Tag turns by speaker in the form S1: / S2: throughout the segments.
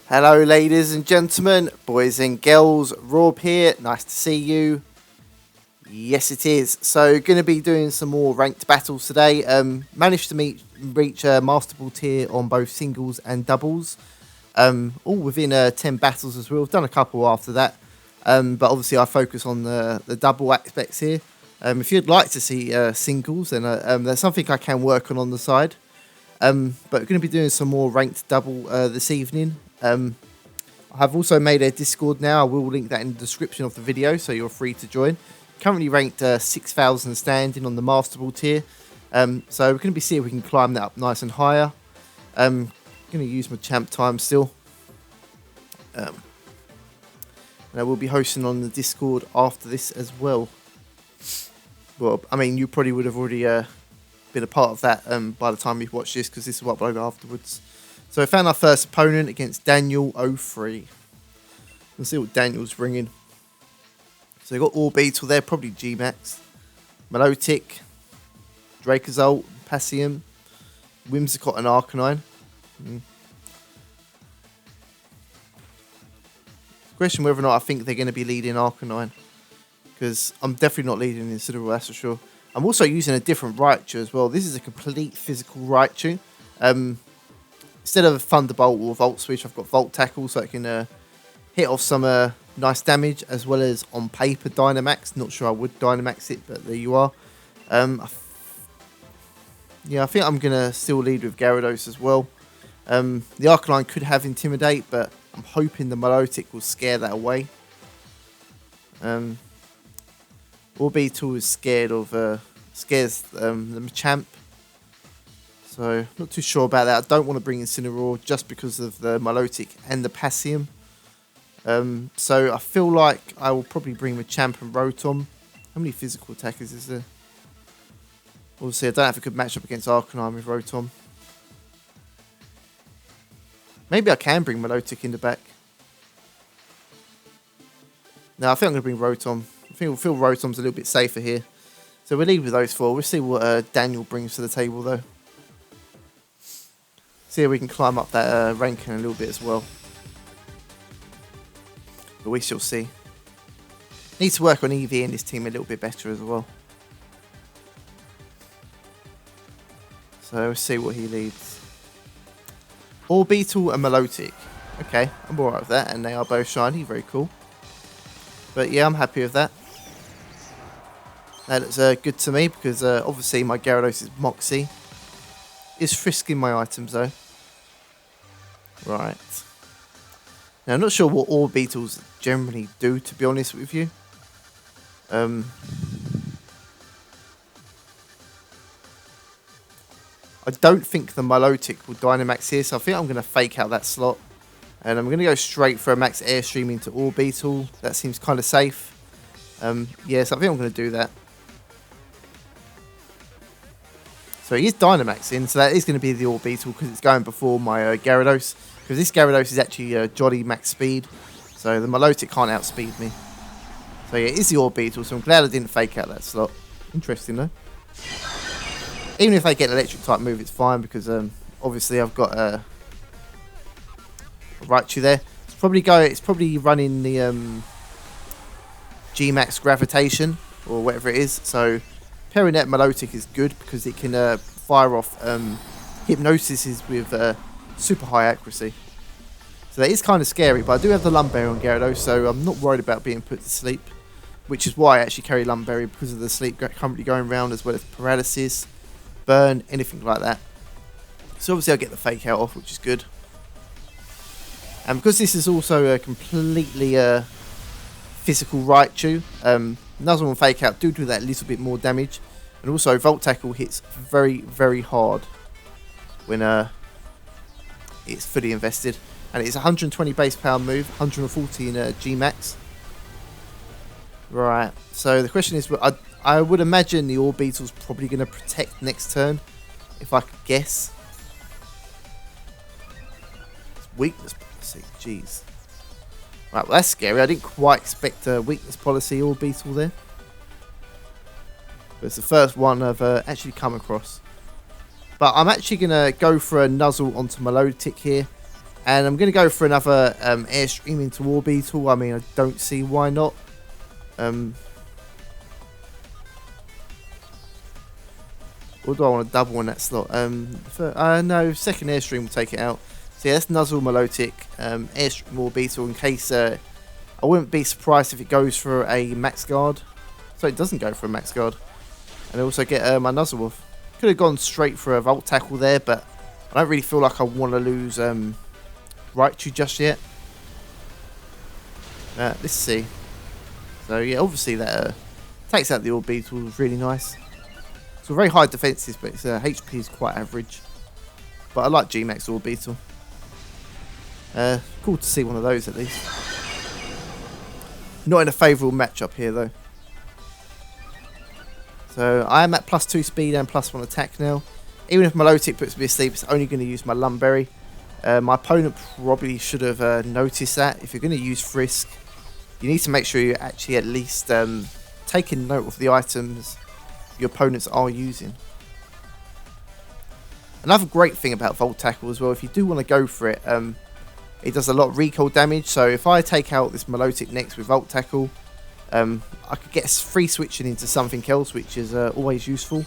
S1: Hello ladies and gentlemen, boys and girls, Rob here, nice to see you. Yes it is, so going to be doing some more ranked battles today. Managed to reach Master Ball tier on both singles and doubles. All within 10 battles as well, I've done a couple after that. But obviously I focus on the double aspects here. If you'd like to see singles, then there's something I can work on the side. But we're going to be doing some more ranked double this evening. I have also made a Discord now. I will link that in the description of the video, so you're free to join. Currently ranked 6,000 standing on the Master Ball tier. So we're going to be seeing if we can climb that up nice and higher. I'm going to use my champ time still. And I will be hosting on the Discord after this as well. Well, I mean, you probably would have already been a part of that by the time you've watched this, because this is what I upload afterwards. So we found our first opponent against Daniel 03. Let's see what Daniel's bringing. So they've got Orbeetle there, probably G-Max. Milotic, Dracozolt, Passimium, Whimsicott and Arcanine. Question whether or not I think they're going to be leading Arcanine. Because I'm definitely not leading Incineroar, that's for sure. I'm also using a different Raichu as well. This is a complete physical Raichu. Instead of a Thunderbolt or Volt Switch, I've got Volt Tackle, so I can hit off some nice damage, as well as on paper Dynamax. Not sure I would Dynamax it, but there you are. Yeah, I think I'm going to still lead with Gyarados as well. The Arcanine could have Intimidate, but I'm hoping the Milotic will scare that away. Orbeetle is scared of scares the Machamp. So, not too sure about that. I don't want to bring Incineroar just because of the Milotic and the Passimium. So, I feel like I will probably bring Machamp and Rotom. How many physical attackers is there? Obviously, I don't have a good matchup against Arcanine with Rotom. Maybe I can bring Milotic in the back. No, I think I'm going to bring Rotom. I feel Rotom's a little bit safer here. So, we'll leave with those four. We'll see what Daniel brings to the table, though. See if we can climb up that ranking a little bit as well. But we shall see. Need to work on EV in this team a little bit better as well. So we'll see what he leads. Orbeetle and Milotic. Okay, I'm alright with that. And they are both shiny, very cool. But yeah, I'm happy with that. That looks good to me, because obviously my Gyarados is Moxie. Is frisking my items though. Right. Now I'm not sure what Orbeetles generally do, to be honest with you. I don't think the Milotic will Dynamax here, so I think I'm going to fake out that slot. And I'm going to go straight for a max Airstream into Orbeetle. That seems kind of safe. Yes, I think I'm going to do that. So he is Dynamaxing, so that is going to be the Orbeetle, because it's going before my Gyarados. Because this Gyarados is actually Jolly max speed, so the Milotic can't outspeed me. So yeah, it is the Orbeetle, so I'm glad I didn't fake out that slot. Interesting though. Even if they get an electric type move, it's fine, because obviously I've got a Raichu there. It's probably running the G-Max Gravitation, or whatever it is, so Perinet Milotic is good because it can fire off Hypnosis with super high accuracy. So that is kind of scary, but I do have the Lumberry on Gyarados, so I'm not worried about being put to sleep. Which is why I actually carry Lumberry, because of the sleep currently going around, as well as Paralysis, Burn, anything like that. So obviously I'll get the Fake Out off, which is good. And because this is also a completely physical Raichu, Nuzzle and Fake Out do that little bit more damage. And also Volt Tackle hits very, very hard when it's fully invested. And it's 120 base power move, 140 in G-Max. Right, so the question is, I would imagine the Orbeetle's probably going to protect next turn, if I could guess. It's weakness policy, jeez. Right, well that's scary. I didn't quite expect a weakness policy Orbeetle there. But it's the first one I've actually come across. But I'm actually going to go for a Nuzzle onto Milotic here. And I'm going to go for another Airstream into War Beetle. I mean, I don't see why not. Or do I want to double on that slot? No, second Airstream will take it out. So yeah, that's Nuzzle, Milotic, Airstream, War Beetle in case... I wouldn't be surprised if it goes for a Max Guard. So it doesn't go for a Max Guard. And I also get my Nuzzle off. Could have gone straight for a Volt Tackle there, but I don't really feel like I want to lose Raichu just yet. Let's see. So yeah, obviously that takes out the Orbeetle, was really nice. So very high defenses, but its HP is quite average. But I like G-Max Orbeetle. Cool to see one of those at least. Not in a favourable matchup here though. So I am at +2 speed and +1 attack now. Even if Milotic puts me asleep, it's only going to use my Lumberry. My opponent probably should have noticed that. If you're going to use Frisk, you need to make sure you're actually at least taking note of the items your opponents are using. Another great thing about Volt Tackle as well, if you do want to go for it, it does a lot of recoil damage. So if I take out this Milotic next with Volt Tackle, I could get free switching into something else, which is always useful.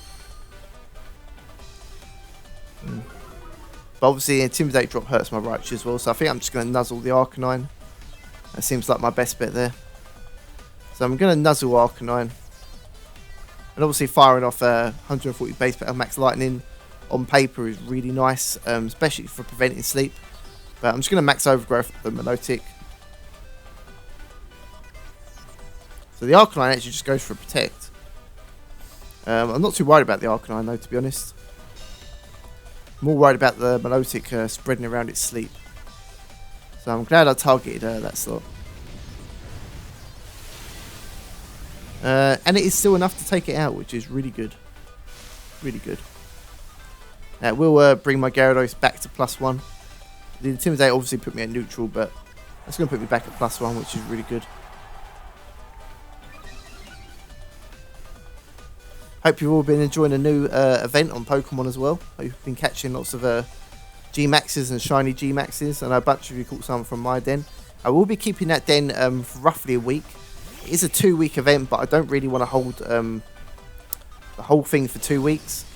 S1: But obviously the Intimidate drop hurts my Raichu as well, so I think I'm just going to Nuzzle the Arcanine. That seems like my best bet there. So I'm going to Nuzzle Arcanine. And obviously firing off 140 base petal max lightning on paper is really nice, especially for preventing sleep. But I'm just going to max overgrowth the Milotic. So the Arcanine actually just goes for a protect. I'm not too worried about the Arcanine though, to be honest. More worried about the Milotic spreading around its sleep. So I'm glad I targeted that slot. And it is still enough to take it out, which is really good. Really good. Now, it will bring my Gyarados back to +1. The Intimidate obviously put me at neutral, but that's going to put me back at +1, which is really good. Hope you've all been enjoying a new event on Pokemon as well. Hope you've been catching lots of G-Maxes and shiny G-Maxes. I know a bunch of you caught some from my den. I will be keeping that den for roughly a week. It is a 2-week event, but I don't really want to hold the whole thing for 2 weeks.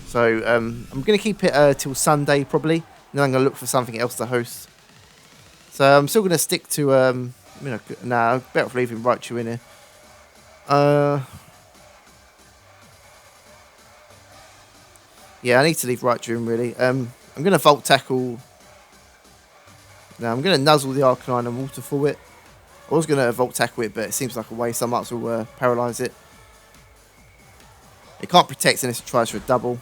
S1: So I'm going to keep it till Sunday probably. And then I'm going to look for something else to host. So I'm still going to stick to... nah, better off leaving Raichu in here. Yeah, I need to leave Raichu in really. I'm going to Volt Tackle. Now I'm going to Nuzzle the Arcanine and Waterfall it. I was going to Volt Tackle it, but it seems like a waste. I might as well Paralyze it. It can't protect unless it tries for a double.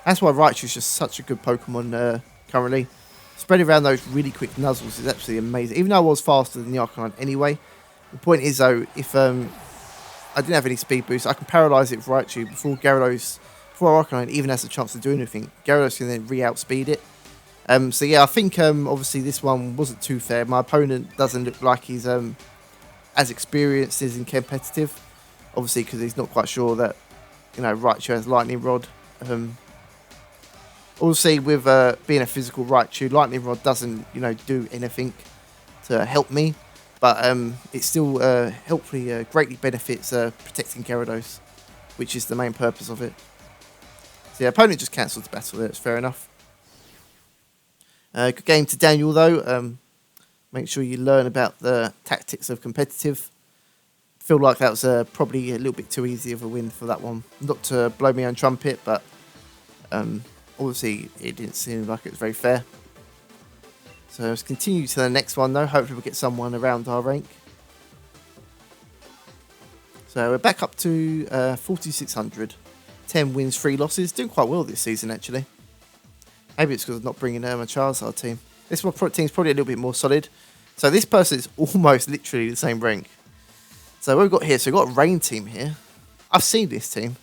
S1: That's why Raichu is just such a good Pokemon currently. Spreading around those really quick Nuzzles is absolutely amazing. Even though I was faster than the Arcanine anyway. The point is though, if I didn't have any speed boost, I can Paralyze it with Raichu before Arcanine even has a chance to do anything. Gyarados can then re-outspeed it. So yeah, I think obviously this one wasn't too fair. My opponent doesn't look like he's as experienced as in competitive. Obviously because he's not quite sure that Raichu has Lightning Rod. Obviously with being a physical Raichu, Lightning Rod doesn't do anything to help me. But it still helpfully greatly benefits protecting Gyarados, which is the main purpose of it. So yeah, opponent just cancelled the battle there, it's fair enough. Good game to Daniel though. Make sure you learn about the tactics of competitive. Feel like that was probably a little bit too easy of a win for that one. Not to blow my own trumpet, but obviously it didn't seem like it was very fair. So let's continue to the next one though. Hopefully we'll get someone around our rank. So we're back up to 4,600. 10 wins, 3 losses. Doing quite well this season actually. Maybe it's because I'm not bringing my Charizard team. This team's probably a little bit more solid. So this person is almost literally the same rank. So what we've got here, so we've got a Rain team here. I've seen this team.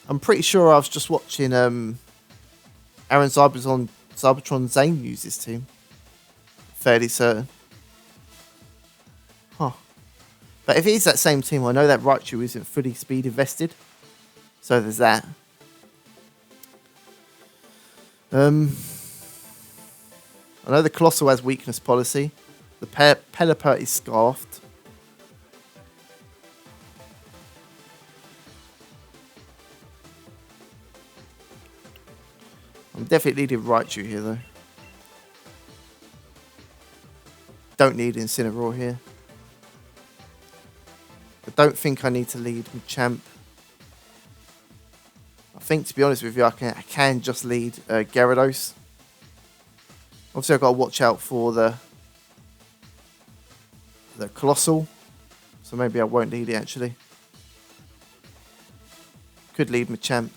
S1: I'm pretty sure I was just watching Aaron Cybertron Zane use this team. Fairly certain. Huh. But if it is that same team, I know that Raichu isn't fully speed invested. So there's that. I know the Colossal has weakness policy. The Pelipper is scarfed. I'm definitely leading Raichu here, though. Don't need Incineroar here. I don't think I need to lead Machamp. I think, to be honest with you, I can just lead Gyarados. Obviously, I've got to watch out for the Colossal. So maybe I won't lead it, actually. Could lead Machamp.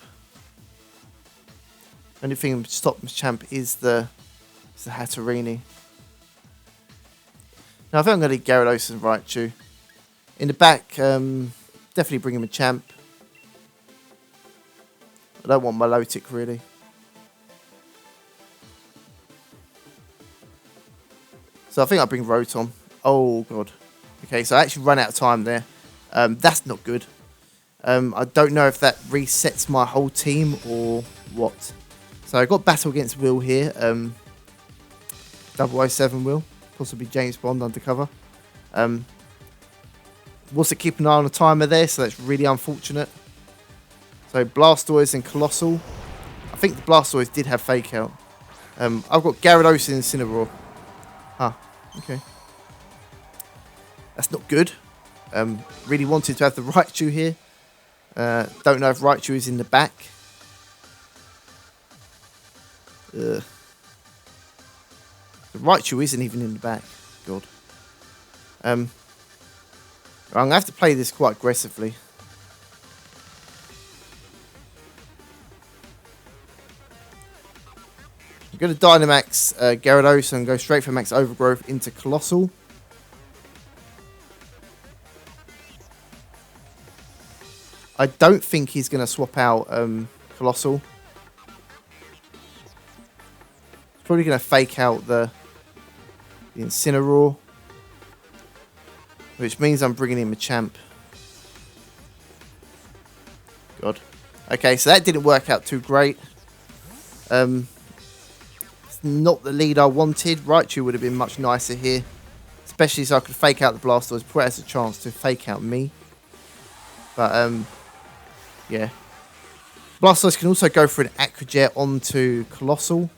S1: Only thing to stop Machamp is the Hatterene. Now, I think I'm going to lead Gyarados and Raichu. In the back, definitely bring him Machamp. I don't want Milotic, really. So I think I'll bring Rotom. Oh, God. Okay, so I actually run out of time there. That's not good. I don't know if that resets my whole team or what. So I got Battle Against Will here. 007 Will. Possibly James Bond undercover. Also keep an eye on the timer there, so that's really unfortunate. So Blastoise and Colossal. I think the Blastoise did have Fake Out. I've got Gyarados and Incineroar. Huh, okay. That's not good. Really wanted to have the Raichu here. Don't know if Raichu is in the back. The Raichu isn't even in the back. God. I'm going to have to play this quite aggressively. I'm going to Dynamax Gyarados and go straight for Max Overgrowth into Colossal. I don't think he's going to swap out Colossal. He's probably going to fake out the Incineroar. Which means I'm bringing in Machamp. God. Okay, so that didn't work out too great. It's not the lead I wanted. Raichu would have been much nicer here. Especially so I could fake out the Blastoise before it has a chance to fake out me. But, yeah. Blastoise can also go for an Aqua Jet onto Colossal.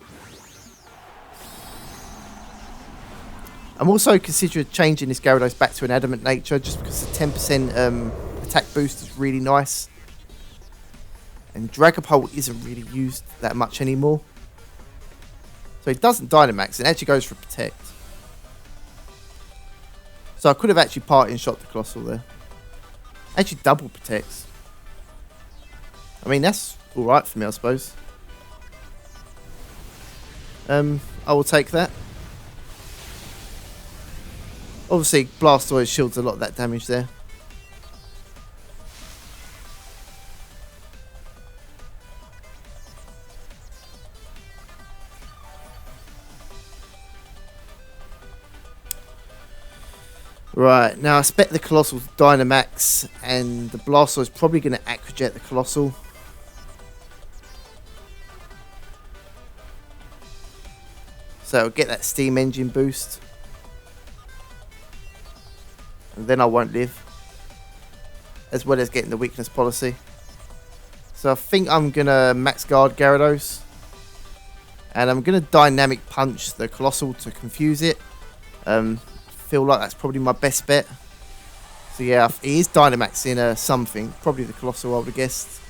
S1: I'm also considering changing this Gyarados back to an Adamant nature just because the 10% attack boost is really nice. And Dragapult isn't really used that much anymore. So it doesn't Dynamax, it actually goes for Protect. So I could have actually parting shot the Colossal there. Actually double protects. I mean, that's alright for me, I suppose. I will take that. Obviously, Blastoise shields a lot of that damage there. Right, now I expect the Colossal to Dynamax, and the Blastoise is probably going to Aqua Jet the Colossal. So it'll get that Steam Engine boost. And then I won't live. As well as getting the weakness policy. So I think I'm going to Max Guard Gyarados. And I'm going to Dynamic Punch the Colossal to confuse it. I feel like that's probably my best bet. So yeah, he is Dynamaxing something. Probably the Colossal, I would have guessed.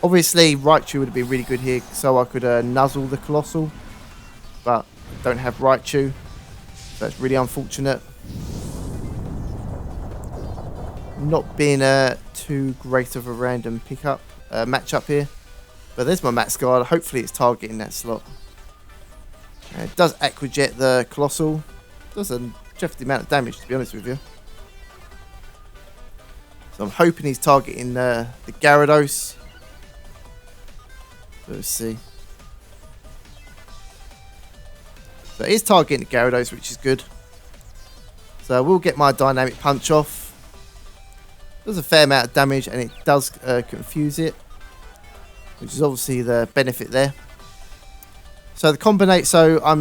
S1: Obviously, Raichu would be really good here, so I could nuzzle the Colossal. But I don't have Raichu. So that's really unfortunate. Not being too great of a random pickup matchup here. But there's my Max Guard. Hopefully it's targeting that slot. It does Aqua Jet the Colossal. Does a hefty amount of damage, to be honest with you. So I'm hoping he's targeting the Gyarados. Let's see. So it is targeting the Gyarados, which is good. So I will get my Dynamic Punch off. Does a fair amount of damage, and it does confuse it, which is obviously the benefit there. So the combinate. So I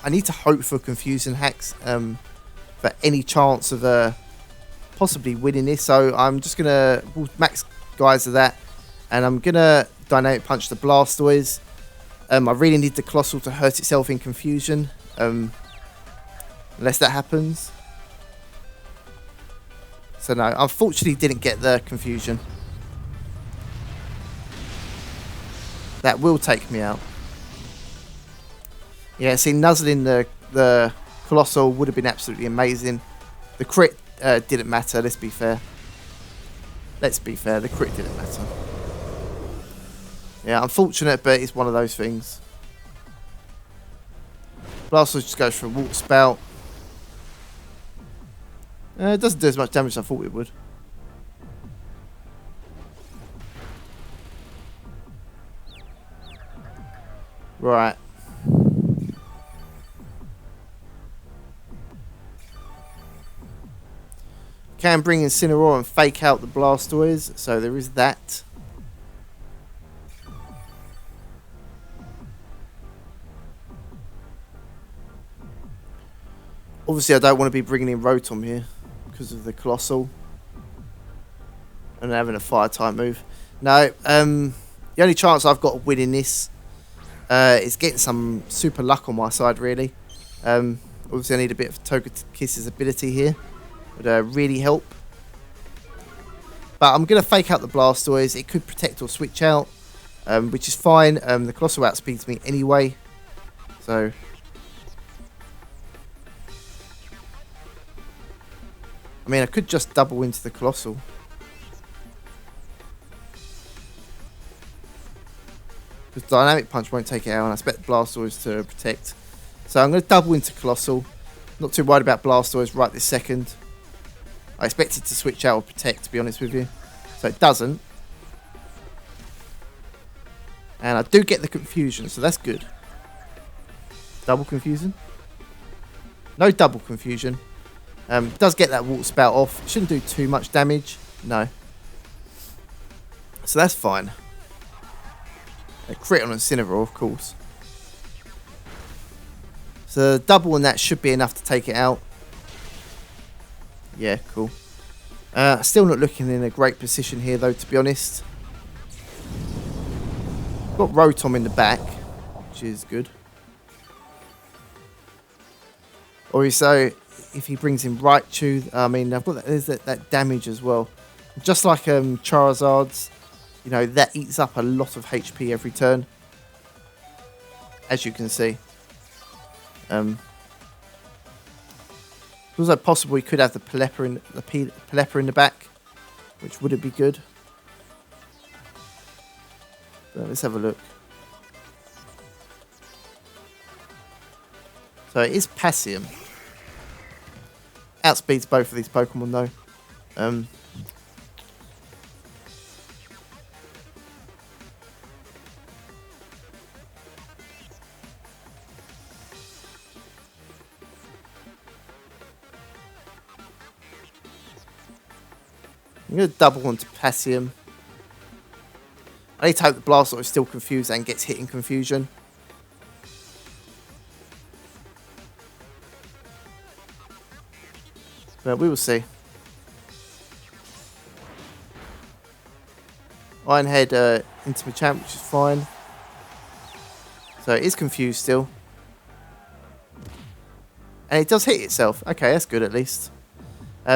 S1: need to hope for confusion hacks. For any chance of possibly winning this. So I'm just we'll max guys of that, and I'm gonna dynamic punch the Blastoise. I really need the Colossal to hurt itself in confusion. Unless that happens. So no, unfortunately didn't get the confusion. That will take me out. Yeah, see, nuzzling the Colossal would have been absolutely amazing. The crit didn't matter, let's be fair. The crit didn't matter. Yeah, unfortunate, but it's one of those things. Blastoise just goes for a Water Spout. It doesn't do as much damage as I thought it would. Right. Can bring Incineroar and fake out the Blastoise, so there is that. Obviously, I don't want to be bringing in Rotom here because of the Colossal and having a Fire type move. No, the only chance I've got of winning this is getting some super luck on my side, really. Obviously, I need a bit of Togekiss's ability here. Would really help. But I'm going to fake out the Blastoise. It could protect or switch out, which is fine. The Colossal outspeeds me anyway. So I mean, I could just double into the Colossal. Because Dynamic Punch won't take it out, and I expect Blastoise to protect. So I'm going to double into Colossal. Not too worried about Blastoise right this second. I expect it to switch out or protect, to be honest with you. So it doesn't. And I do get the confusion, so that's good. Double confusion? No double confusion. Does get that Water Spout off. Shouldn't do too much damage. No. So that's fine. A crit on Incineroar, of course. So double on that should be enough to take it out. Yeah, cool. Still not looking in a great position here, though, to be honest. Got Rotom in the back, which is good. Or so, if he brings in Raichu, I mean, I've got that damage as well. Just like Charizard's, you know, that eats up a lot of HP every turn, as you can see. It's also possible we could have the Pelipper in the back, which wouldn't be good. But let's have a look. So it is Passimium. Outspeeds both of these Pokemon though. I'm going to double onto Passimium. I need to hope the Blastoise is still confused and gets hit in confusion. But we will see. Iron Head into Machamp, which is fine. So it is confused still. And it does hit itself. Okay, that's good at least.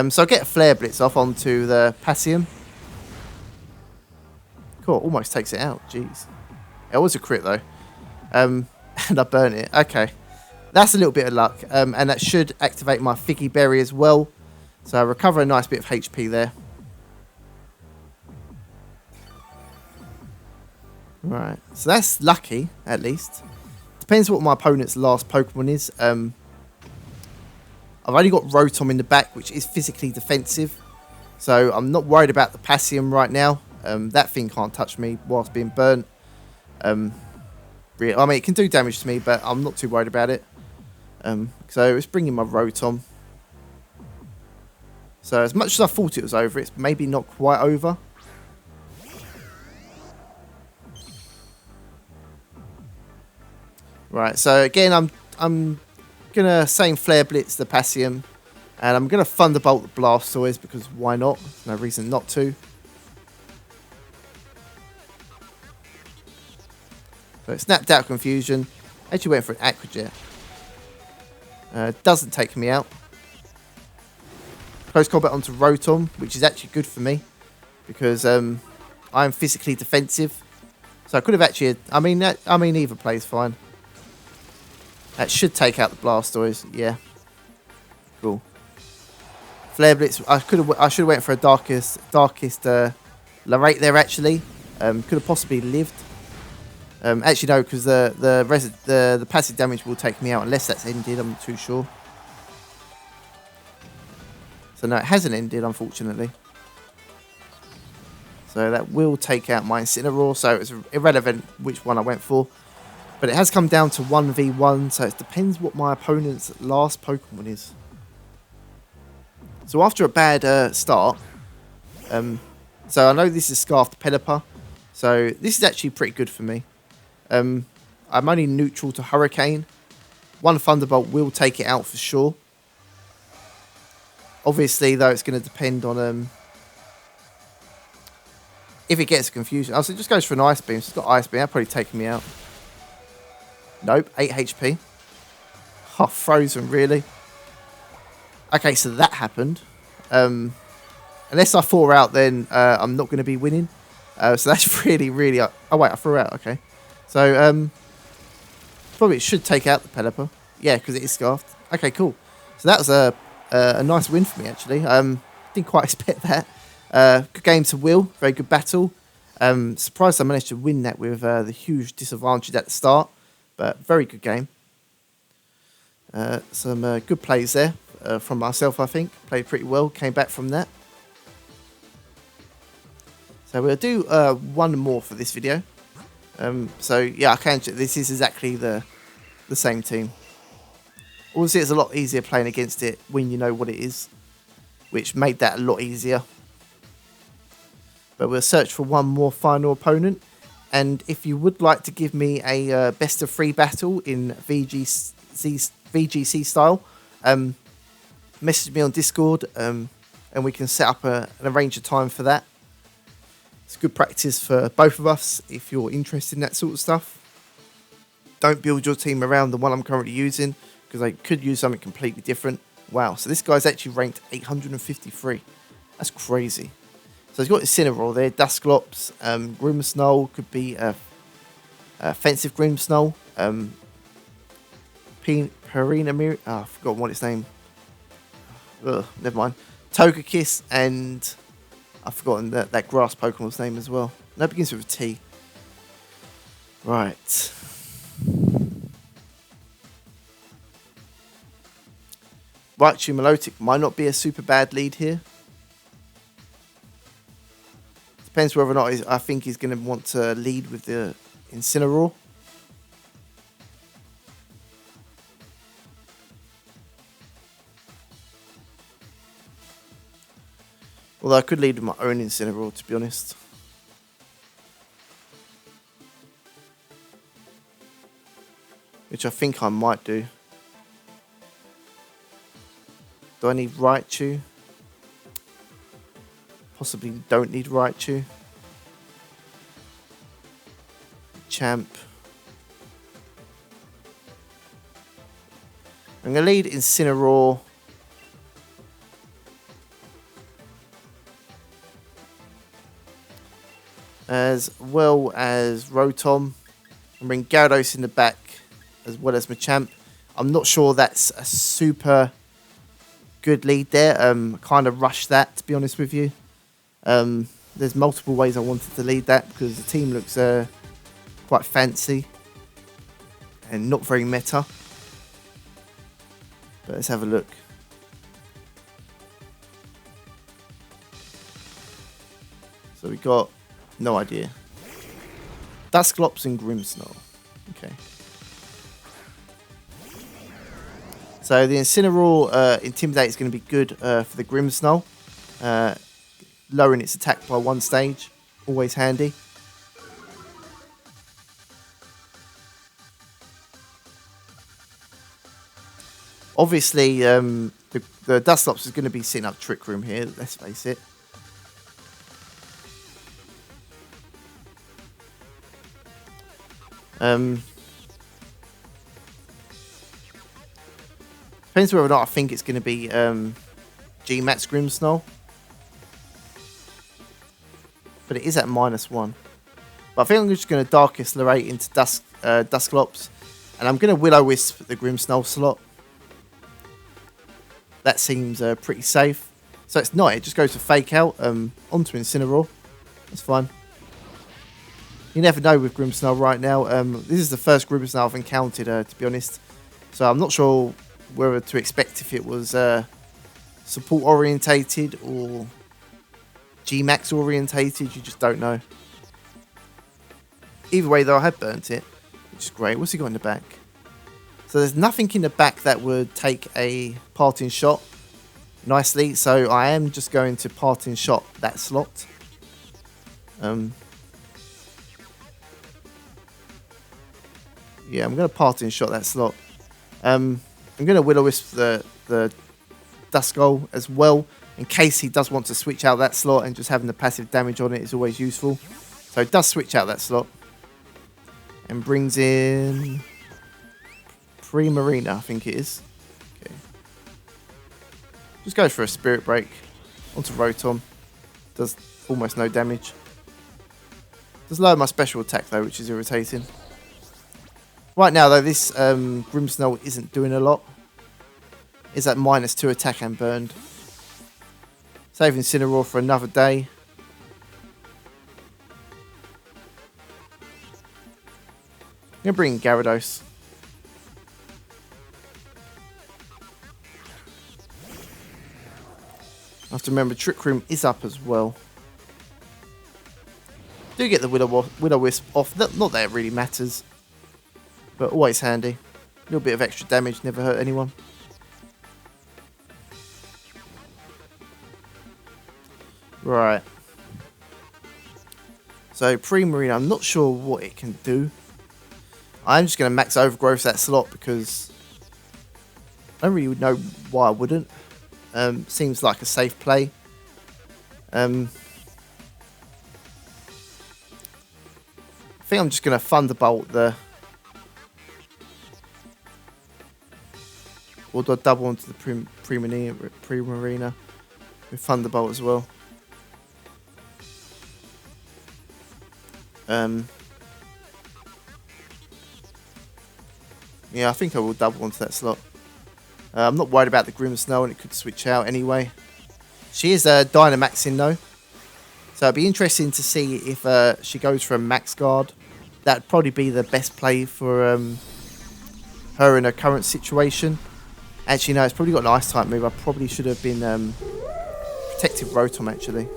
S1: So I'll get a Flare Blitz off onto the Passimium. Cool, almost takes it out. Jeez. It was a crit though. And I burn it. Okay. That's a little bit of luck. And that should activate my Figgy Berry as well. So I recover a nice bit of HP there. Right. So that's lucky, at least. Depends what my opponent's last Pokemon is. I've only got Rotom in the back, which is physically defensive. So I'm not worried about the Passimium right now. That thing can't touch me whilst being burnt. Really, I mean, it can do damage to me, but I'm not too worried about it. So it's bringing my Rotom. So as much as I thought it was over, it's maybe not quite over. Right, so again, I'm gonna same Flare Blitz the Passimium, and I'm gonna Thunderbolt the Blastoise because why not? There's no reason not to. So it snapped out Confusion. Actually went for an Aqua Jet. Doesn't take me out. Close combat onto Rotom, which is actually good for me because I'm physically defensive. So I could have actually. I mean, either plays fine. That should take out the Blastoise. Yeah. Cool. Flare Blitz. I should have went for a darkest Larate there actually. Could have possibly lived. Actually no, because the passive damage will take me out unless that's ended. I'm not too sure. So no, it hasn't ended, unfortunately. So that will take out my Incineroar, so it's irrelevant which one I went for. But it has come down to 1v1, so it depends what my opponent's last Pokemon is. So after a bad start, so I know this is Scarfed Pelipper, so this is actually pretty good for me. I'm only neutral to Hurricane. One Thunderbolt will take it out for sure. Obviously, though, it's going to depend on if it gets confusion. Oh, so it just goes for an Ice Beam. So it's got Ice Beam. That'll probably take me out. Nope, 8 HP. Oh, frozen, really? Okay, so that happened. Unless I thaw out, then I'm not going to be winning. So that's really, really... Oh, wait, I threw out. Okay. So, probably it should take out the Pelipper. Yeah, because it is Scarfed. Okay, cool. So that was a nice win for me, actually. Didn't quite expect that. Good game to Will. Very good battle. Surprised I managed to win that with the huge disadvantage at the start. But very good game. Some good plays there from myself, I think. Played pretty well. Came back from that. So we'll do one more for this video. So yeah, I can. This is exactly the same team. Obviously, it's a lot easier playing against it when you know what it is, which made that a lot easier. But we'll search for one more final opponent. And if you would like to give me a best of 3 battle in VGC style, message me on Discord and we can set up and arrange a time for that. It's good practice for both of us if you're interested in that sort of stuff. Don't build your team around the one I'm currently using because I could use something completely different. Wow, so this guy's actually ranked 853. That's crazy. So he's got Incineroar there, Dusclops, Grimmsnarl could be a offensive Grimmsnarl. Perinamir, I forgot what its name. Ugh, never mind. Togekiss and I've forgotten that grass Pokemon's name as well. No, it begins with a T. Right. Raichu Milotic might not be a super bad lead here. Depends whether or not I think he's going to want to lead with the Incineroar. Although I could lead with my own Incineroar, to be honest. Which I think I might do. Do I need Raichu? Possibly don't need Raichu. Champ. I'm going to lead Incineroar. As well as Rotom. And bring Gyarados in the back as well as Machamp. I'm not sure that's a super good lead there. Kind of rushed that, to be honest with you. There's multiple ways I wanted to lead that because the team looks quite fancy and not very meta. But let's have a look. So we got no idea. Dusclops and Grimmsnarl. Okay. So the Incineroar Intimidate is going to be good for the Grimmsnarl. Lowering its attack by 1 stage. Always handy. Obviously, the Dusclops is going to be setting up Trick Room here, let's face it. Depends whether or not I think it's going to be G-Max Grimmsnarl. But it is at -1. But I think I'm just going to Darkest Lorate into Dusclops. And I'm going to Will-O-Wisp the Grimmsnarl slot. That seems pretty safe. So it's not, it just goes to Fake Out onto Incineroar. That's fine. You never know with Grimmsnarl right now. This is the first Grimmsnarl I've encountered, to be honest. So I'm not sure whether to expect if it was support orientated or G-Max orientated. You just don't know. Either way, though, I have burnt it, which is great. What's he got in the back? So there's nothing in the back that would take a Parting Shot nicely. So I am just going to Parting Shot that slot. Yeah, I'm going to Parting Shot that slot. I'm going to Will-O-Wisp the Duskull as well, in case he does want to switch out that slot, and just having the passive damage on it is always useful. So it does switch out that slot. And brings in Primarina, I think it is. Okay. Just goes for a Spirit Break onto Rotom. Does almost no damage. Does lower my special attack though, which is irritating. Right now though, this Grimmsnarl isn't doing a lot. It's at -2 attack and burned. Saving Incineroar for another day. I'm going to bring in Gyarados. I have to remember Trick Room is up as well. Do get the Will-O-Wisp off. Not that it really matters, but always handy. A little bit of extra damage, never hurt anyone. Right. So Primarina, I'm not sure what it can do. I'm just going to max Overgrowth that slot because I don't really know why I wouldn't. Seems like a safe play. I think I'm just going to Thunderbolt the... Or do I double onto the Primarina with Thunderbolt as well? Yeah, I think I will double onto that slot. I'm not worried about the Grimmsnarl, and it could switch out anyway. She is Dynamaxing though, so it'd be interesting to see if she goes for a Max Guard. That'd probably be the best play for her in her current situation. Actually, no, it's probably got an Ice type move. I probably should have been Protective Rotom actually.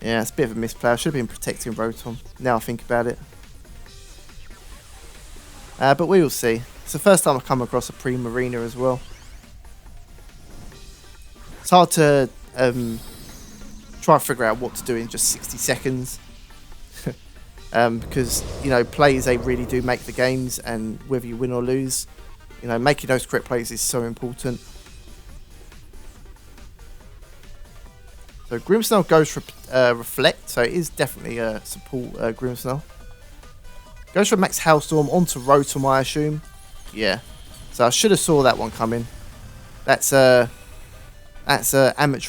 S1: Yeah, it's a bit of a misplay. I should have been Protecting Rotom. Now I think about it. But we will see. It's the first time I've come across a Primarina as well. It's hard to try and figure out what to do in just 60 seconds. Because, you know, plays, they really do make the games, and whether you win or lose, you know, making those correct plays is so important. So Grimmsnarl goes for Reflect, so it is definitely a support Grimmsnarl. Goes for Max Hailstorm onto Rotom, I assume. Yeah. So I should have saw that one coming. That's amateur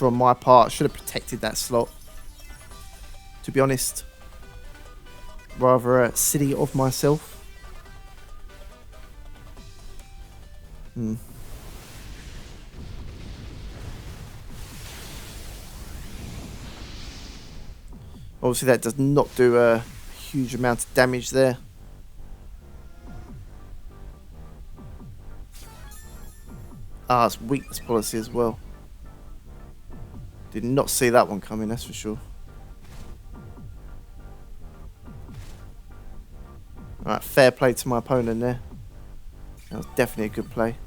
S1: on my part. I should have protected that slot, to be honest. Rather silly of myself. Obviously that does not do a huge amount of damage there. Ah, it's weakness policy as well. Did not see that one coming, that's for sure. Alright, fair play to my opponent there. That was definitely a good play.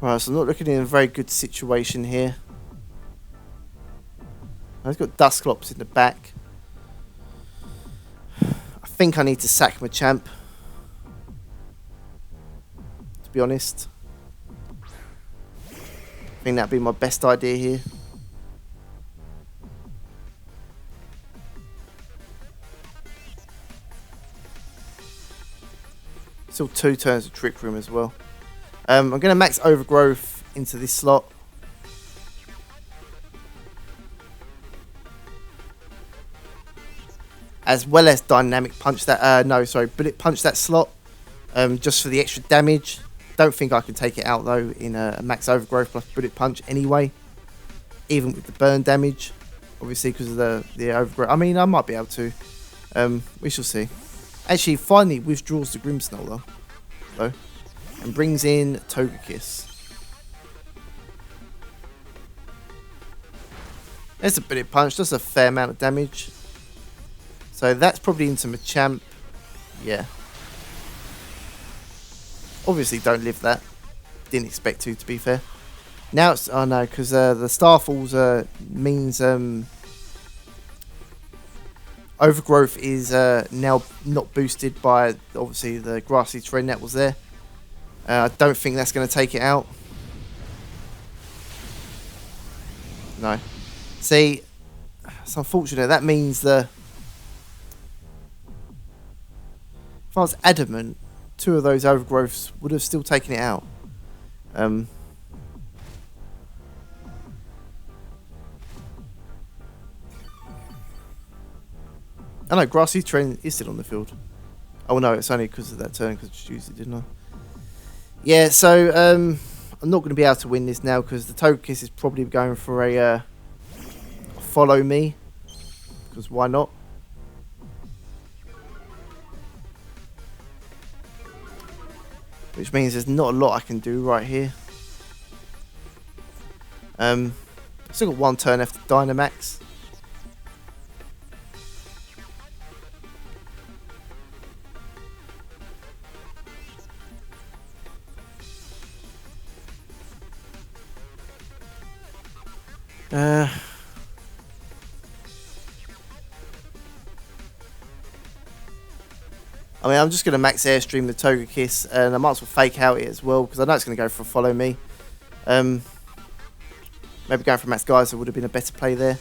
S1: Right, so I'm not looking in a very good situation here. I've got Dusclops in the back. I think I need to sack my champ, to be honest. I think that'd be my best idea here. Still 2 turns of Trick Room as well. I'm going to max Overgrowth into this slot. As well as Dynamic Punch that, Bullet Punch that slot. Just for the extra damage. Don't think I can take it out though in a max Overgrowth plus Bullet Punch anyway. Even with the burn damage. Obviously because of the Overgrowth. I mean, I might be able to. We shall see. Actually, finally withdraws the Grimmsnarl though. And brings in Togekiss. There's a Bullet Punch. That's a fair amount of damage. So that's probably into Machamp. Yeah. Obviously don't live that. Didn't expect to be fair. Now it's... Oh no, because the Starfalls means... Overgrowth is now not boosted by, obviously, the Grassy Terrain that was there. I don't think that's going to take it out. No. See, it's unfortunate. That means the... If I was adamant, 2 of those Overgrowths would have still taken it out. I know, Grassy Terrain is still on the field. Oh no, it's only because of that turn, because I just used it, didn't I? Yeah, so I'm not going to be able to win this now, because the Togekiss is probably going for a follow me. Because why not? Which means there's not a lot I can do right here. Still got 1 turn left to Dynamax. I mean, I'm just going to max Airstream the Togekiss, and I might as well fake out it as well, because I know it's going to go for a follow me. Maybe going for Max Geyser would have been a better play there.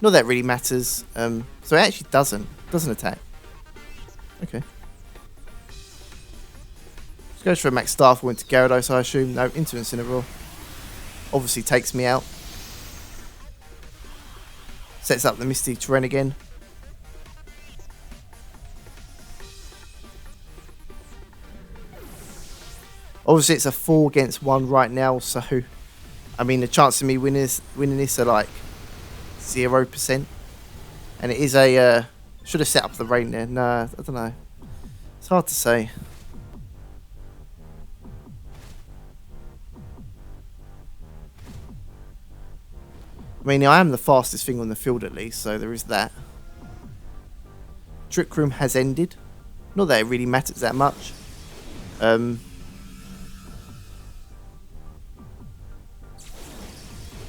S1: Not that it really matters. So it actually doesn't attack. Okay. Just goes for a Max Starfall into Gyarados, I assume. No, into Incineroar. Obviously takes me out. Sets up the Misty Terrain again. Obviously, it's a 4 against 1 right now, so I mean the chance of me winning this are like 0%, and it is a should have set up the rain there. Nah, I don't know. It's hard to say. I mean, I am the fastest thing on the field at least, so there is that. Trick Room has ended. Not that it really matters that much.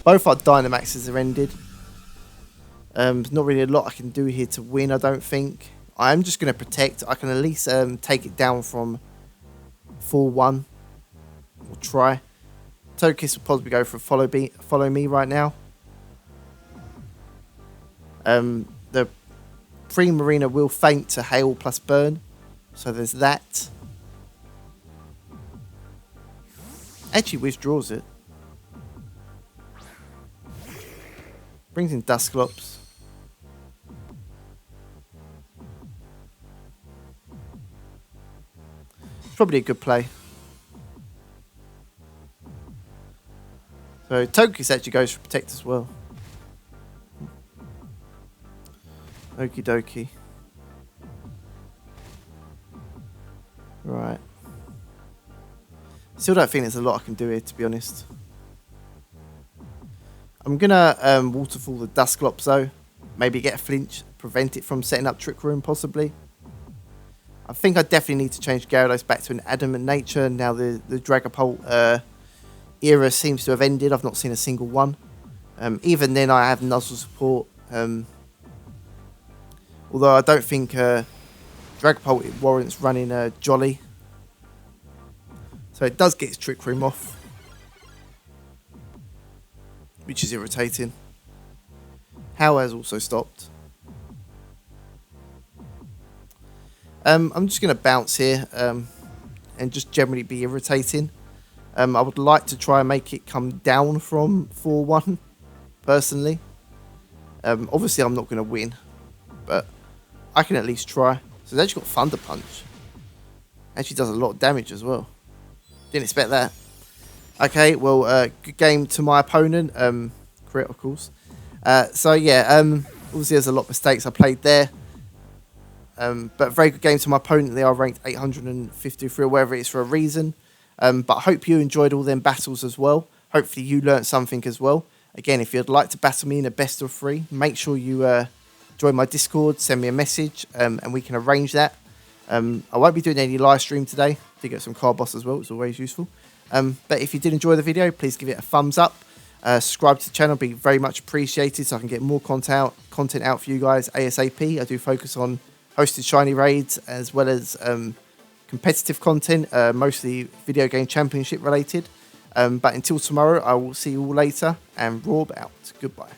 S1: Both our Dynamaxes are ended. There's not really a lot I can do here to win, I don't think. I'm just going to protect. I can at least take it down from 4-1. Or try. Togekiss will probably go for a follow me right now. The Pre-Marina will faint to Hail plus Burn. So there's that. Actually withdraws it. Brings in Dusclops. Probably a good play. So Togekiss actually goes for Protect as well. Okie dokie. Right. Still don't think there's a lot I can do here, to be honest. I'm going to Waterfall the Dusclops though. Maybe get a flinch, prevent it from setting up Trick Room possibly. I think I definitely need to change Gyarados back to an adamant nature. Now the Dragapult era seems to have ended. I've not seen a single one. Even then, I have nuzzle support. Although I don't think Dragapult it warrants running a Jolly. So it does get its Trick Room off, which is irritating. How has also stopped. I'm just going to bounce here and just generally be irritating. I would like to try and make it come down from 4-1, personally. Obviously, I'm not going to win, but I can at least try. So it's actually got Thunder Punch. Actually does a lot of damage as well. Didn't expect that. Okay, well, good game to my opponent. Crit, of course. So yeah, obviously there's a lot of mistakes I played there. But very good game to my opponent. They are ranked 853 or wherever it is for a reason. But I hope you enjoyed all them battles as well. Hopefully you learnt something as well. Again, if you'd like to battle me in a best of 3, make sure you join my Discord, send me a message, and we can arrange that. I won't be doing any live stream today to get some card boss as well. It's always useful. But if you did enjoy the video, please give it a thumbs up. Subscribe to the channel, be very much appreciated, so I can get more content out for you guys ASAP. I do focus on hosted shiny raids as well as competitive content, mostly video game championship related. But until tomorrow, I will see you all later, and Rob out. Goodbye.